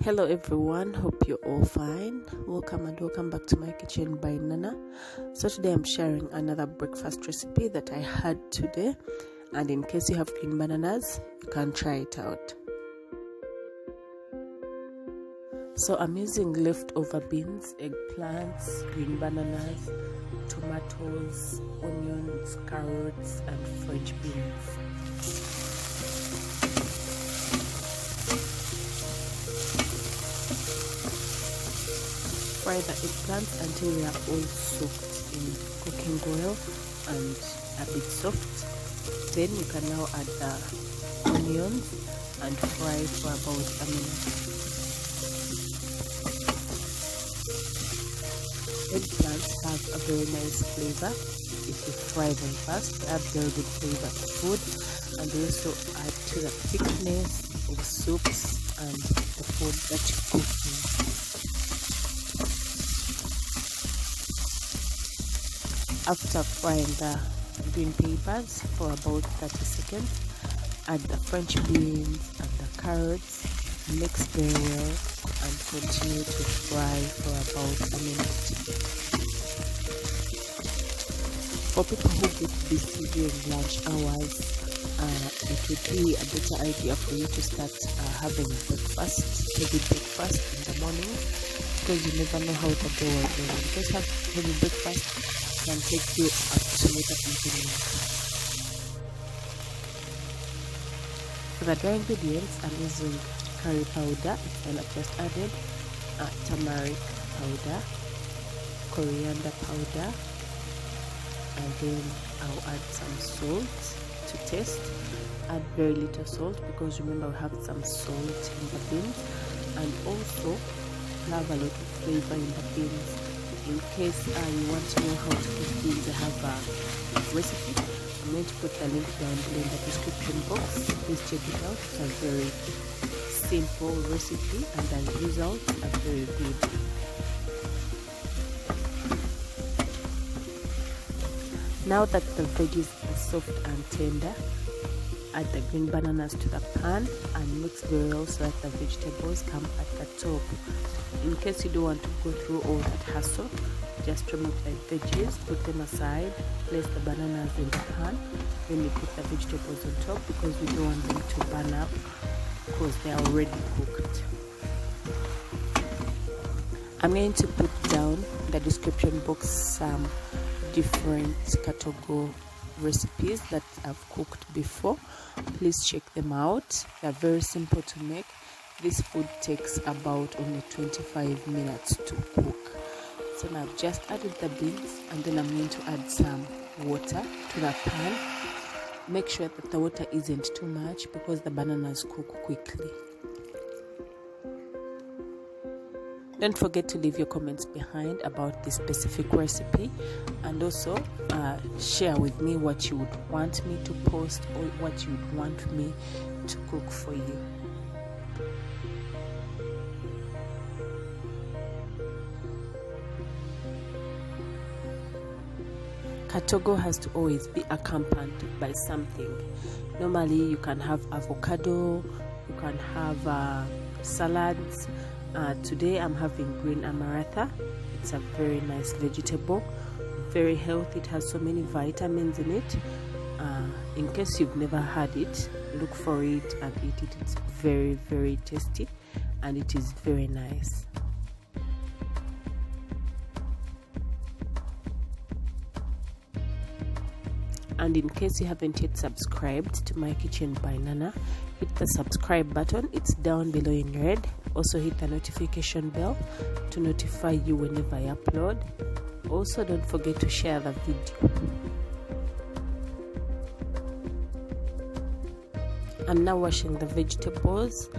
Hello everyone, hope you're all fine. Welcome back to my kitchen by Nana. So today I'm sharing another breakfast recipe that I had today, and in case you have green bananas, you can try it out. So I'm using leftover beans, eggplants, green bananas, tomatoes, onions, carrots and French beans. Fry the eggplants until they are all soaked in cooking oil and a bit soft. Then you can now add the onions and fry for about a minute. Eggplants have a very nice flavor. If you fry them fast, they have very good flavor to food, and they also add to the thickness of soups and the food that you cook in. After frying the green peppers for about 30 seconds, add the French beans and the carrots, mix very well and continue to fry for about a minute. For people who get busy during lunch hours, it would be a better idea for you to start having heavy breakfast in the morning, because you never know how the day will go. Because heavy breakfast can take you up to later evening. For the dry ingredients, I'm using curry powder, and I've just added turmeric powder, coriander powder, and then I'll add some salt to taste. Add very little salt because remember we have some salt in the beans, and also have a lot of flavor in the beans. In case you want to know how to cook beans, I have a recipe. I'm going to put the link down below in the description box. Please check it out. It's a very simple recipe and the results are very good. Now that the veggies are soft and tender, add the green bananas to the pan and mix very well so that the vegetables come at the top. In case you don't want to go through all that hassle, just remove the veggies, put them aside, place the bananas in the pan, then you put the vegetables on top, because we don't want them to burn up because they are already cooked. I'm going to put down in the description box some different Katogo recipes that I've cooked before. Please check them out. They're very simple to make. This food takes about only 25 minutes to cook. So now I've just added the beans, and then I'm going to add some water to the pan. Make sure that the water isn't too much because the bananas cook quickly. Don't forget to leave your comments behind about this specific recipe, and also share with me what you would want me to post or what you would want me to cook for you. Katogo has to always be accompanied by something. Normally you can have avocado, you can have salads. Today I'm having green amaretha. It's a very nice vegetable, very healthy. It has so many vitamins in it. In case you've never had it, look for it and eat it. It's very, very tasty and it is very nice. And in case you haven't yet subscribed to my kitchen by Nana, hit the subscribe button. It's down below in red. Also hit the notification bell to notify you whenever I upload. Also don't forget to share the video. I'm now washing the vegetables.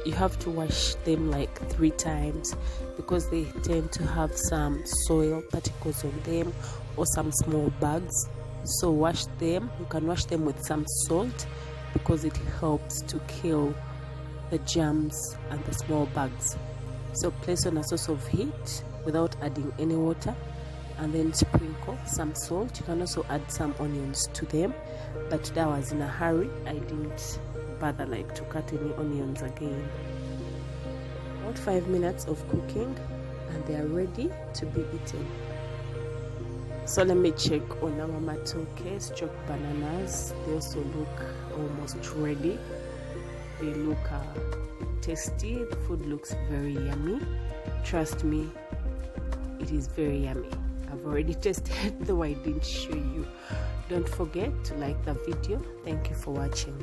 You have to wash them like 3 times because they tend to have some soil particles on them or some small bugs. So wash them. You can wash them with some salt because it helps to kill the germs and the small bugs. So place on a source of heat without adding any water, and then sprinkle some salt. You can also add some onions to them, but that was in a hurry. I didn't bother to cut any onions again. About 5 minutes of cooking and they are ready to be eaten. So let me check on our matoke, struck bananas. They also look almost ready. They look tasty. The food looks very yummy. Trust me, it is very yummy. I've already tasted, though I didn't show you. Don't forget to like the video. Thank you for watching.